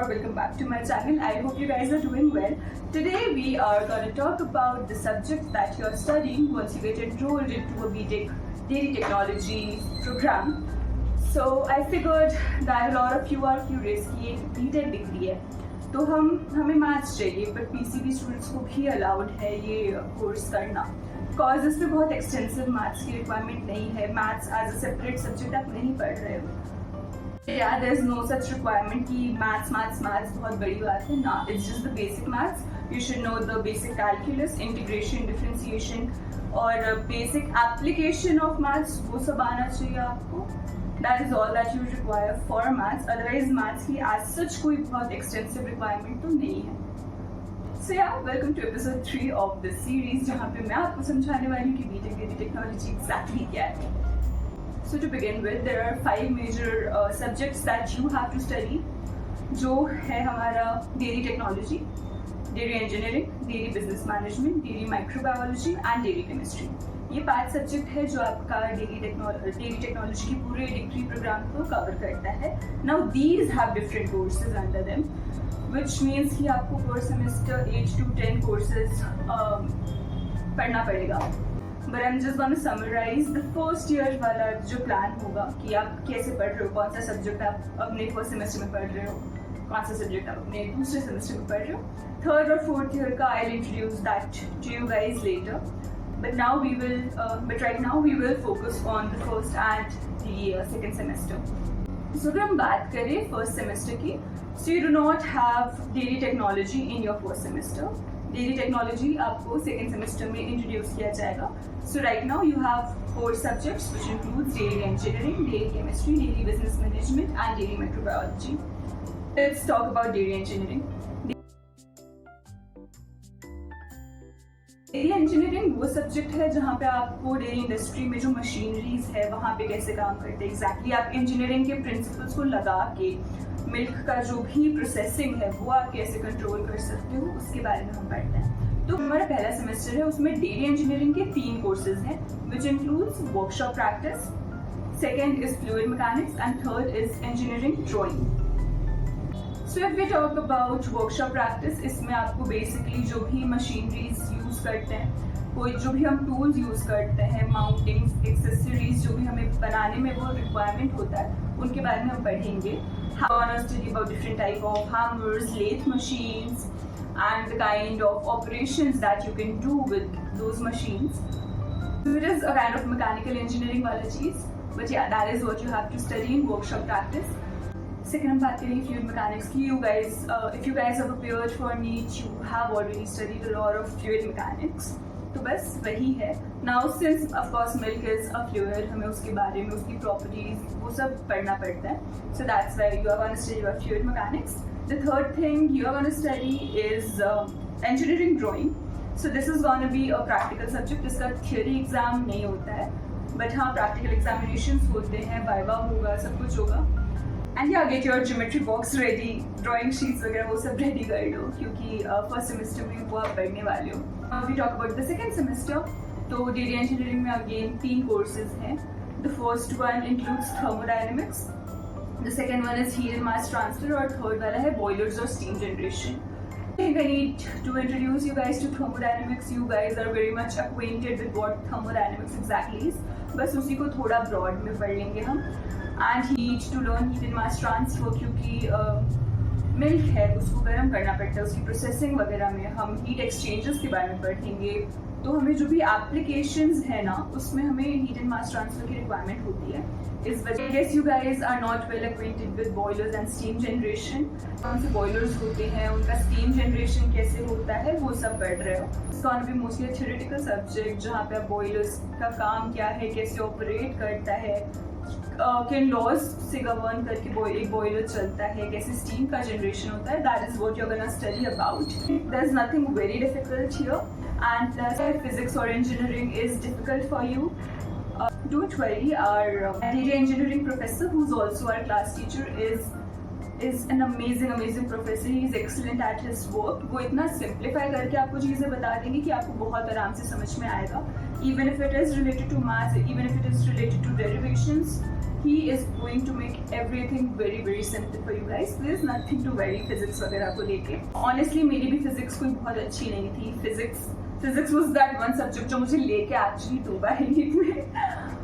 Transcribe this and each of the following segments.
Welcome back to my channel. I hope you guys are doing well. Today we are going to talk about the subject that you are studying once you get enrolled into a BTech Dairy Technology program. So I figured that a lot of you are curious कि एक BTech degree है तो हमें maths चाहिए, but PCB students को भी allowed है ये कोर्स करना, बिकॉज इसमें बहुत एक्सटेंसिव मैथ्स की रिक्वायरमेंट नहीं है. Maths as a separate subject आप नहीं पढ़ रहे हो. Yeah, there's no such requirement कि maths बहुत बड़ी बात है ना. It's just the basic maths. You should know the basic calculus, integration, differentiation और basic application of maths, वो सब आना चाहिए आपको. That is all that you require for maths. Otherwise maths की as such कोई बहुत extensive requirement तो नहीं है. So yeah, welcome to episode 3 of this series जहाँ पे मैं आपको समझाने वाली हूँ कि BTech Dairy Technology exactly क्या है. So to begin with, there are 5 major subjects that you have to study, जो है हमारा Dairy Technology, Dairy Engineering, Dairy Business Management, Dairy Microbiology and Dairy Chemistry. ये 5 सब्जेक्ट है जो आपका Dairy Technology की पूरे डिग्री प्रोग्राम को कवर करता है. Now these have different courses under them, which means कि आपको per semester 8 to 10 courses पढ़ना पड़ेगा. But I'm just going to summarize the first year वाला जो प्लान होगा कि आप कैसे पढ़ रहे हो, कौन सा सब्जेक्ट आप अपने फर्स्ट सेमेस्टर में पढ़ रहे हो, कौन सा सब्जेक्ट आप अपने दूसरे सेमेस्टर में पढ़ रहे हो. थर्ड और फोर्थ ईयर का I'll introduce that to you guys later. But right now we will focus on the first and the second semester. So अगर हम बात करें फर्स्ट सेमेस्टर की, so you do not have dairy technology in your first semester. Dairy Technology आपको second semester में introduce किया जाएगा. So right now you have 4 subjects which includes Dairy Engineering, Dairy Chemistry, Dairy Business Management and Dairy Microbiology. Let's talk about Dairy Engineering. Dairy Engineering वो subject है जहाँ पे आपको dairy industry में जो मशीनरीज है वहाँ पे कैसे काम करते हैं एग्जैक्टली आप इंजीनियरिंग के प्रिंसिपल्स को लगा के मिल्क का जो भी प्रोसेसिंग है वो आप कैसे कंट्रोल कर सकते हो उसके बारे में हम पढ़ते हैं. तो हमारा पहला सेमेस्टर है, उसमें डेयरी इंजीनियरिंग के 3 कोर्सेज हैं which includes workshop practice, second is fluid mechanics and third is engineering drawing. So if we talk about workshop practice, इसमें आपको बेसिकली जो भी मशीनरीज यूज करते हैं, कोई जो भी हम टूल्स यूज करते हैं, माउंटिंग्स, एक्सेसरीज जो भी हमें बनाने में वो रिक्वायरमेंट होता है उनके बारे में हम पढ़ेंगे. We're going to study about different type of hammers, lathe machines and the kind of operations that you can do with those machines. So it is a kind of mechanical engineering वाला चीज, but yeah, that is what you have to study in workshop practice. Second हम बात करेंगे fluid mechanics की. You guys, if you guys have appeared for NEET, you have already studied a lot of fluid mechanics. तो बस वही है. Now since of course milk is a fluid, हमें उसके बारे में उसकी properties वो सब पढ़ना पड़ता है. So that's why you are going to study about fluid mechanics. The third thing you are going to study is engineering drawing. So this is going to be a practical subject. इसका theory exam नहीं होता है, but हाँ practical examinations होते हैं, viva होगा, सब कुछ होगा. And yeah, get your geometry box ready, drawing sheets वगैरह वो सब ready कर लो क्योंकि first semester में वो आप पढ़ने वाले हो. We talk about the second semester. तो dairy engineering में again 3 courses हैं. The first one includes thermodynamics. The second one is heat and mass transfer और third वाला है boilers और steam generation. I think I need to introduce you guys to thermodynamics. You guys are very much acquainted with what thermodynamics exactly is. बस उसी को थोड़ा broad में पढ़ लेंगे हम. And heat to learn heat and mass transfer क्योंकि milk है उसको गर्म करना पड़ता है, उसकी प्रोसेसिंग वगैरह में हम हीट एक्सचेंजेस के बारे में पढ़ेंगे. तो हमें जो भी एप्लीकेशंस है ना उसमें हमें हीट एंड मास ट्रांसफर की रिक्वायरमेंट होती है. इस वजह guess you guys are not well acquainted with boilers and steam generation. कौन से बॉयलर्स होते हैं, उनका स्टीम जनरेशन कैसे होता है वो सब पढ़ रहे हो. It's gonna be mostly a theoretical subject जहाँ पे आप बॉयलर्स का काम क्या है, कैसे ऑपरेट करता है, किन लॉज से गवर्न करके एक बॉयलर चलता है, कैसे स्टीम का जनरेशन होता है. That is what you are gonna study about. There is nothing very difficult here and physics or engineering is difficult for you, don't worry. Our dairy engineering professor, who's also our class teacher, is is an amazing professor. He is excellent at his work. वो इतना simplify करके आपको चीज़ें बता देंगे कि आपको बहुत आराम से समझ में आएगा. Even if it is related to maths, even if it is related to derivations, he is going to make everything very simple for you guys. There is nothing to worry physics वगैरह को लेके. Honestly मेरी भी physics कोई बहुत अच्छी नहीं थी. Physics was that one subject जो मुझे लेके actually डूबा है नीट में.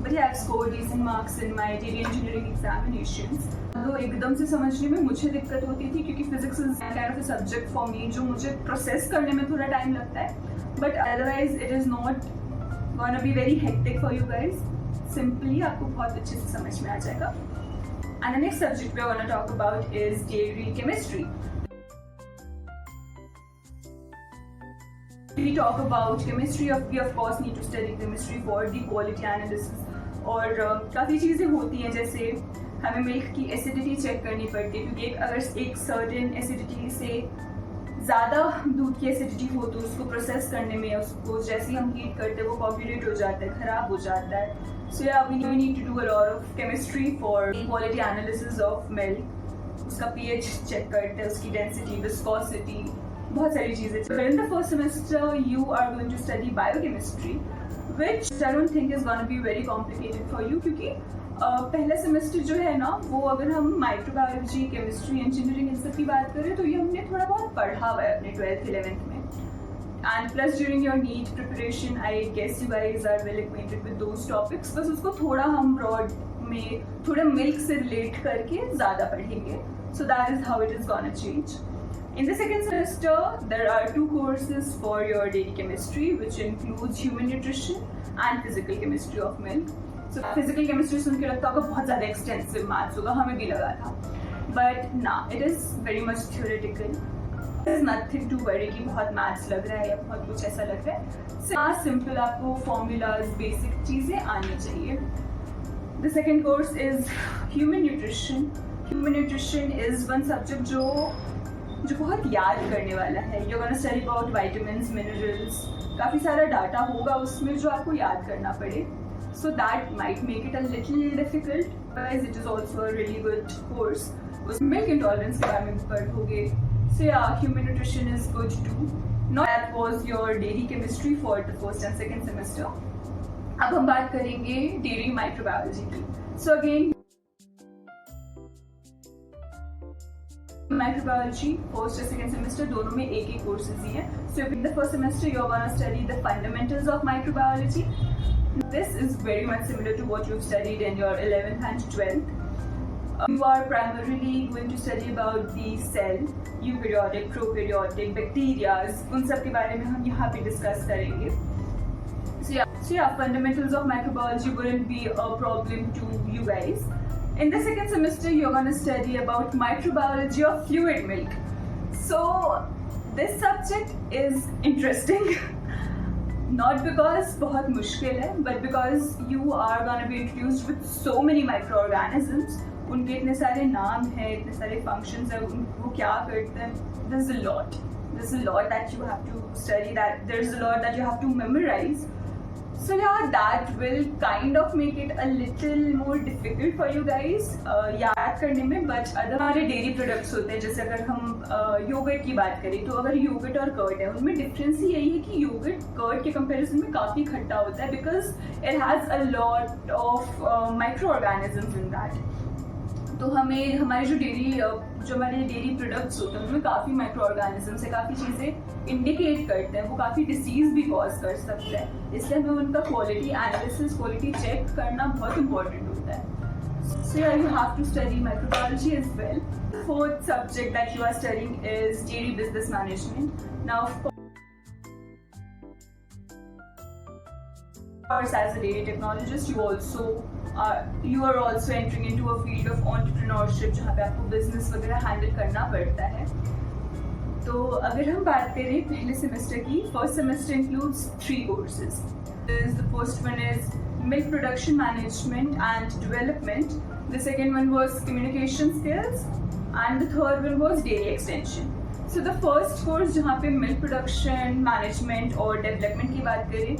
But yeah, I've scored decent marks in my dairy engineering examinations. तो एकदम से समझने में मुझे दिक्कत होती थी क्योंकि physics is kind of a subject for me जो मुझे process करने में थोड़ा टाइम लगता है. But otherwise it is not gonna be very hectic for you guys. Simply आपको बहुत अच्छे से समझ में आ जाएगा. And the next subject we are gonna talk about is dairy chemistry. We talk about chemistry. We of course need to study chemistry for the quality analysis. और काफ़ी चीज़ें होती हैं जैसे हमें मिल्क की एसिडिटी चेक करनी पड़ती है क्योंकि अगर एक सर्टेन एसिडिटी से ज़्यादा दूध की एसिडिटी हो तो उसको प्रोसेस करने में उसको जैसे ही हम हीट करते हैं वो कोगुलेट हो जाता है, ख़राब हो जाता है. So yeah we need to do a lot of chemistry for quality analysis of milk. उसका pH चेक करते हैं, उसकी डेंसिटी, विस्कोसिटी, बहुत सारी चीज़ें. In the first semester you are going to study biochemistry which I don't think is going to be very complicated for you क्योंकि पहला semester जो है ना वो अगर हम माइक्रोबायोलॉजी, केमिस्ट्री, इंजीनियरिंग इन सब की बात करें तो ये हमने थोड़ा बहुत पढ़ा हुआ है अपने 12th 11th में. And plus during your NEET preparation I guess you guys are well acquainted with those topics. बस उसको थोड़ा हम ब्रॉड में थोड़ा मिल्क से रिलेट करके ज़्यादा पढ़ेंगे. So that is how it is gonna change. In the second semester, there are 2 courses for your dairy chemistry, which includes human nutrition and physical chemistry of milk. So physical chemistry सुन के लगता होगा बहुत ज़्यादा extensive maths होगा, हमें भी लगा था. But nah, it is very much theoretical. There is nothing to worry कि बहुत maths लग रहा है या बहुत कुछ ऐसा लग रहा है. Simple आपको formulas, basic चीज़ें आनी चाहिए. The second course is human nutrition. Human nutrition is one subject जो बहुत याद करने वाला है. You're gonna study about vitamins, minerals, काफ़ी सारा डाटा होगा उसमें जो आपको याद करना पड़े. So that might make it a little difficult, but it is also a really good course. उसमें milk intolerance के बारे में पढ़ोगे. So yeah, human nutrition is good too. Now that was your dairy chemistry for the first and second semester. अब हम बात करेंगे dairy microbiology की. So again, माइक्रोबायोलॉजी फर्स्ट और सेकेंड सेमेस्टर दोनों में एक कोर्सेज ही हैं. So in the first semester you are gonna study the fundamentals of microbiology. This is very much similar to what you studied in your 11th and 12th. You are primarily going to study about the cell, eukaryotic, prokaryotic, bacteria. उन सब के बारे में हम यहाँ पे discuss करेंगे. So yeah, fundamentals of microbiology wouldn't be a problem to you guys. In the second semester, you're going to study about microbiology of fluid milk. So this subject is interesting. Not because बहुत मुश्किल है, but because you are going to be introduced with so many microorganisms. उनके इतने सारे नाम हैं, इतने सारे functions हैं, वो क्या करते हैं. There's a lot that you have to study. There's a lot that you have to memorize. So yeah, that will kind of make it a little more difficult for you guys याद करने में. But other हमारे dairy products होते हैं, जैसे अगर हम yogurt की बात करें तो अगर योगर्ट और कर्ड है उनमें डिफरेंस ही यही है कि योगर्ट कर्ड के कंपैरिजन में काफ़ी खट्टा होता है because it has a lot of micro organisms in that. तो हमें हमारे जो हमारे डेयरी प्रोडक्ट्स होते हैं उनमें काफ़ी माइक्रो ऑर्गेनिजम्स है, काफ़ी चीज़ें इंडिकेट करते हैं, वो काफ़ी डिसीज़ भी कॉज कर सकते हैं. इसलिए हमें उनका क्वालिटी एनालिसिस, क्वालिटी चेक करना बहुत इंपॉर्टेंट होता है. सो yeah, you have to study microbiology as well. The fourth subject that you are studying is dairy business management. Now of course as a dairy technologist you are also entering into a field of entrepreneurship जहाँ पे आपको business वगैरह handle करना पड़ता है. तो अगर हम बात करें पहले सेमेस्टर की, first semester includes 3 courses. The first one is milk production management and development. The second one was communication skills and the third one was dairy extension. So the first course जहाँ पे milk production management और development की बात करें,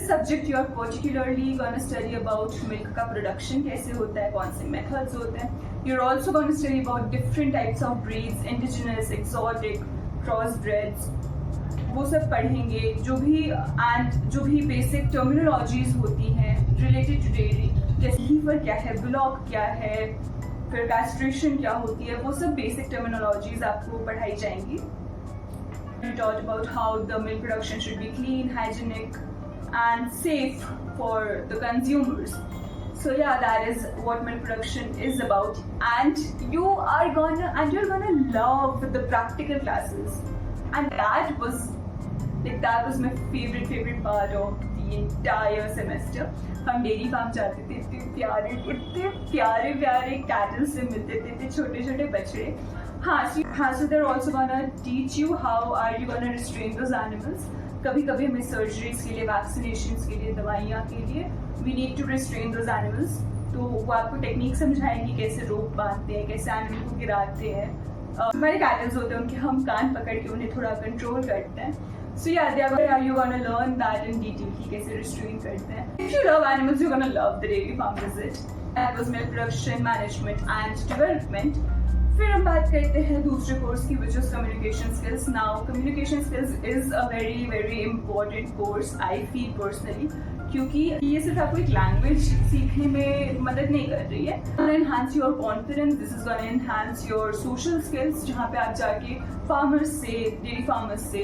subject you are particularly gonna study about milk का production कैसे होता है, कौन से मेथड्स होते हैं. You're also going to study about different types of breeds, indigenous, exotic, crossbreds. वो सब पढ़ेंगे, जो भी बेसिक टर्मिनोलॉजीज होती हैं रिलेटेड टू डेयरी, जैसे हीफर क्या है, ब्लॉक क्या है, फिर कैस्ट्रेशन क्या होती है, वो सब बेसिक टर्मिनोलॉजीज आपको पढ़ाई जाएंगी. We talked about how the milk production should be clean, hygienic, and safe for the consumers. So yeah, that is what milk production is about, and you're gonna love the practical classes, and that was my favorite part of the entire semester. हम dairy farm जाते थे, इतने प्यारे cattle से मिलते थे, इतने छोटे बछड़े. So they're also gonna teach you how are you gonna restrain those animals. कभी हमें सर्जरीज के लिए, वैक्सीनेशंस के लिए, दवाइयाँ के लिए we need to restrain those animals. तो वो आपको टेक्निक समझाएंगे, कैसे रोप बांधते हैं, कैसे एनिमल को गिराते हैं. हमारे कैटल्स होते हैं, उनके हम कान पकड़ के उन्हें थोड़ा कंट्रोल करते हैं. So yeah, you're gonna learn that in detail कि कैसे restrain करते हैं. If you love animals, you're gonna love the dairy farm visit. That was milk production, management and development. फिर हम बात करते हैं दूसरे कोर्स की, which is communication skills. Now, communication skills is a very important course, I feel personally, क्योंकि ये सिर्फ आपको एक लैंग्वेज सीखने में मदद नहीं कर रही है. It's gonna enhance your confidence. This is gonna enhance your social skills, जहाँ पे आप जाके फार्मर्स से, डेयरी फार्मर्स से,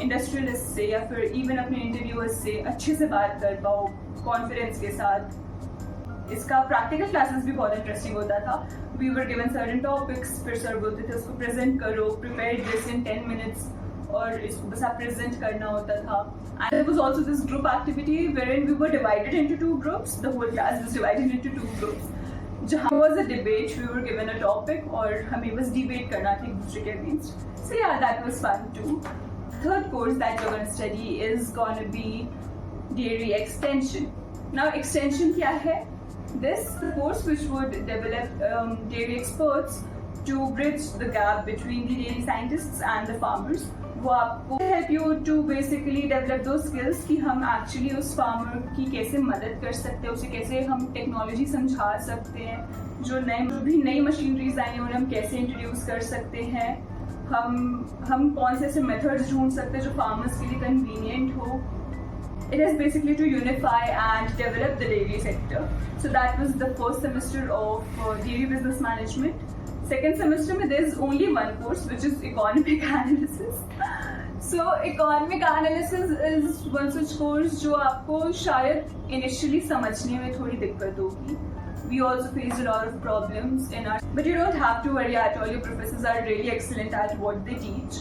इंडस्ट्रियलिस्ट से या फिर इवन अपने इंटरव्यूअर्स से अच्छे से बात कर पाओ कॉन्फिडेंस के साथ. इसका प्रैक्टिकल क्लासेस भी बहुत इंटरेस्टिंग होता था. We were given certain topics, फिर सर बोलते थे उसको प्रेजेंट करो, प्रिपेयर दिस इन 10 minutes, और इसको बस आप प्रेजेंट करना होता था. And there was also this group activity wherein we were divided into 2 groups. The whole class was divided into 2 groups. जहाँ was a debate, we were given a topic और हमें बस डिबेट करना था एक दूसरे के against. So yeah, that was fun too. Third course that you're going to study is going to be dairy extension. Now, extension क्या है? This course which would develop dairy experts to bridge the gap between the dairy scientists and the farmers. वो आपको help you to basically develop those skills कि हम actually उस farmer की कैसे मदद कर सकते हैं, उसे कैसे हम technology समझा सकते हैं, जो भी नई मशीनरीज आई हैं उन्हें हम कैसे इंट्रोड्यूस कर सकते हैं, हम कौन से ऐसे मेथड्स ढूंढ सकते हैं जो फार्मर्स के लिए कन्वीनियंट हो. It is basically to unify and develop the dairy sector. So that was the first semester of dairy business management. Second semester में there is only one course which is economic analysis. So economic analysis is one such course जो आपको शायद initially समझने में थोड़ी दिक्कत होगी. We also faced a lot of problems in our, but you don't have to worry at all. Your professors are really excellent at what they teach.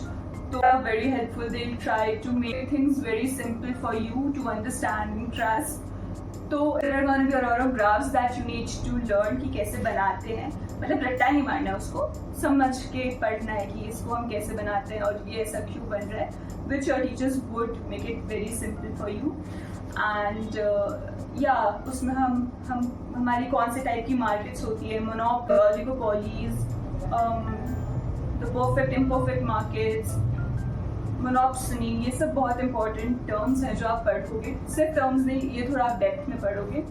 They are very helpful. They'll try to make things very simple for you to understand and grasp. तो there are going to be a lot of graphs that you need to learn कि कैसे बनाते हैं. मतलब रट्टा नहीं मारना है, उसको समझ के पढ़ना है कि इसको हम कैसे बनाते हैं और ये ऐसा क्यों बन रहा है. Which your teachers would make it very simple for you. And उसमें हमारी कौन से टाइप की मार्केट्स होती है, monopoly, oligopolies, the perfect imperfect markets, monopsony, ये सब बहुत इंपॉर्टेंट टर्म्स हैं जो आप पढ़ोगे. सिर्फ टर्म्स नहीं, ये थोड़ा आप डेप्थ में पढ़ोगे.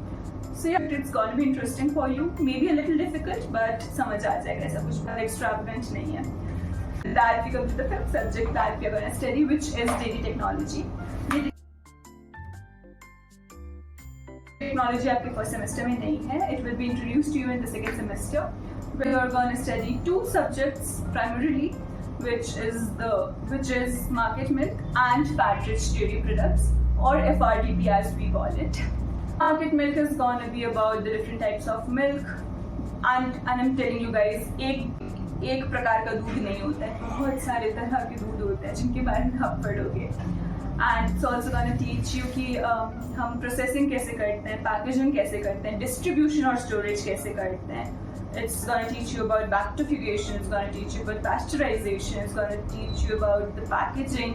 So it's gonna be interesting for you, may be a little difficult but समझ आ जाएगा. ऐसा कुछ एक्स्ट्रावेगेंट नहीं है. That we come to the fifth subject that we are going to study, which is dairy technology. Technology आपके first semester में नहीं है. It will be introduced to you in the second semester. We are going to study 2 subjects primarily, which is market milk and fat-rich dairy products, or FRDP as we call it. Market milk is going to be about the different types of milk, and I'm telling you guys, एक प्रकार का दूध नहीं होता है, बहुत सारे तरह के दूध होते हैं जिनके बारे में आप पढ़ोगे. And it's also gonna teach you कि हम प्रोसेसिंग कैसे करते हैं, पैकेजिंग कैसे करते हैं, डिस्ट्रीब्यूशन और स्टोरेज कैसे करते हैं. It's gonna teach you about bactification, it's gonna teach you about pasteurization, it's gonna teach you about the packaging,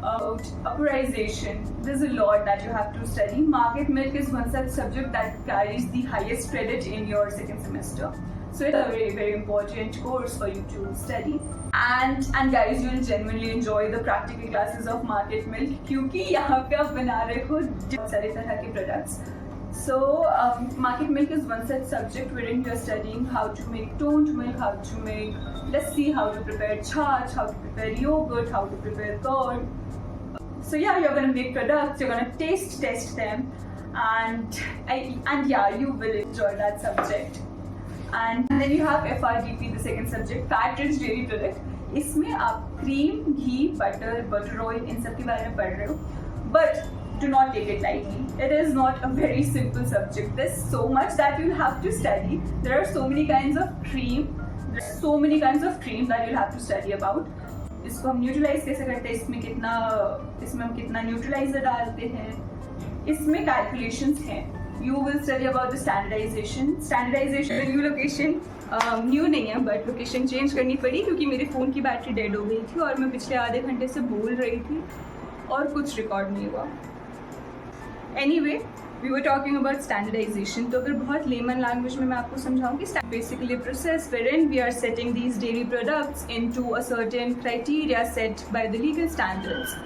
about vaporization. There's a lot that you have to study. Market milk is one such subject that carries the highest credit in your second semester. So it's a very important course for you to study. And guys, you'll genuinely enjoy the practical classes of market milk क्योंकि यहाँ पे आप बना रहे हो बहुत सारे तरह के products. So market milk is one such subject wherein you are studying how to make toned milk, how to make lassi, how to prepare chach, how to prepare yogurt, how to prepare curd. So yeah, you're going to make products, you're going to test them, and yeah, you will enjoy that subject. And then you have FRDP, the second subject, fat rich dairy product. इसमें आप cream, ghee, butter oil in सब के बारे में पढ़ रहे हो, but do not take it lightly. It is not a very simple subject. There's so much that you'll have to study. There are so many kinds of cream. There are so many kinds of cream that you'll have to study about. इसको हम neutralise कैसे करते हैं, इसमें हम कितना neutraliser डालते हैं, इसमें कैलकुलेशंस हैं. You will study about the standardization. Standardization new location new नहीं है, बट लोकेशन चेंज करनी पड़ी क्योंकि मेरे फ़ोन की बैटरी डेड हो गई थी और मैं पिछले आधे घंटे से बोल रही थी और कुछ रिकॉर्ड नहीं हुआ. Anyway, we were talking about standardization. तो अगर बहुत लेमन लैंग्वेज में मैं आपको समझाऊँ कि basically a process wherein we are setting these dairy products into a certain criteria set by the legal standards.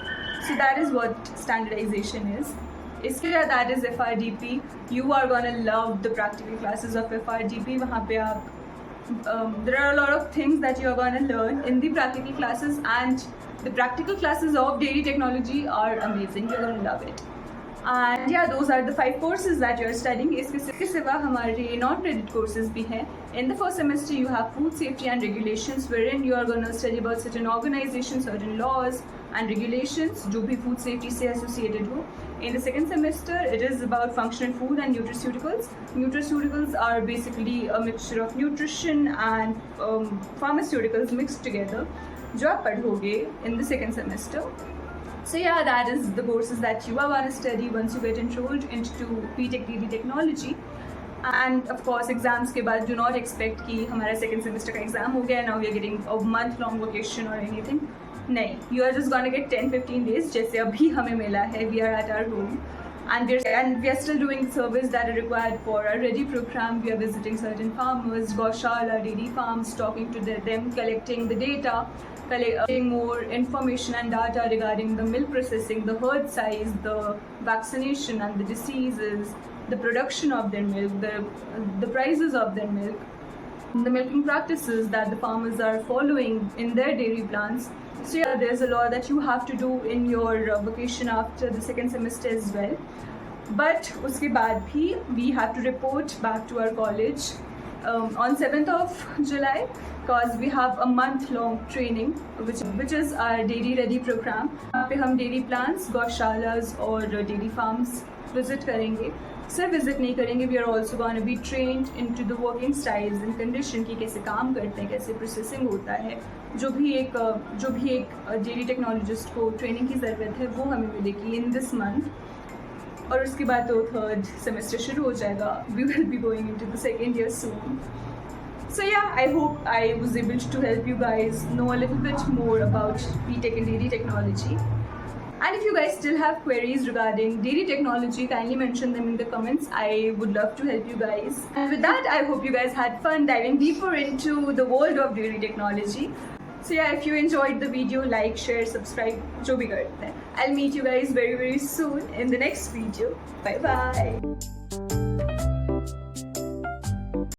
So that is what standardization is. इसके बाद that is FRDP. You are gonna love the practical classes of FRDP. वहाँ पे आप there are a lot of things that you are gonna learn in the practical classes, and the practical classes of dairy technology are amazing. You're gonna love it. And yeah, those are the 5 courses that you are studying. इसके सिवा हमारे non-credit courses भी हैं. In the first semester you have food safety and regulations, wherein you are going to study about certain organizations, certain laws and regulations जो भी food safety से associated हो. In the second semester it is about functional food and nutraceuticals. Nutraceuticals are basically a mixture of nutrition and pharmaceuticals mixed together जो आप पढ़ोगे in the second semester. So yeah, that is the courses that you are going to study once you get enrolled into BTech DD Technology. And of course, exams के बाद do not expect कि हमारा second semester का exam हो गया, now we are getting a month-long vacation or anything. नहीं, you are just going to get 10-15 days जैसे अभी हमें मिला है. We are at our home. And we are still doing service that are required for our READY program. We are visiting certain farmers, Gaushala, dairy farms, talking to them, collecting the data, collecting more information and data regarding the milk processing, the herd size, the vaccination and the diseases, the production of their milk, the prices of their milk, the milking practices that the farmers are following in their dairy plants. So yeah, there's a lot that you have to do in your vacation after the second semester as well. But उसके बाद भी we have to report back to our college on 7th of July, because we have a month-long training which is our dairy ready program. यहाँ पे हम dairy plants, गौशालास और dairy farms visit करेंगे. सिर्फ visit नहीं करेंगे, we are also going to be trained into the working styles and condition कि कैसे काम करते हैं, कैसे प्रोसेसिंग होता है. जो भी एक डेयरी टेक्नोलॉजिस्ट को ट्रेनिंग की ज़रूरत है वो हमें मिलेगी इन दिस मंथ. और उसके बाद तो थर्ड सेमेस्टर शुरू हो जाएगा. We will be going into the second year soon. So yeah, I hope I was able to help you guys know a little bit more about BTech and dairy technology. And if you guys still have queries regarding dairy technology, kindly mention them in the comments. I would love to help you guys. And with that, I hope you guys had fun diving deeper into the world of dairy technology. So yeah, if you enjoyed the video, like, share, subscribe, जो भी करते हैं. I'll meet you guys very soon in the next video. Bye bye.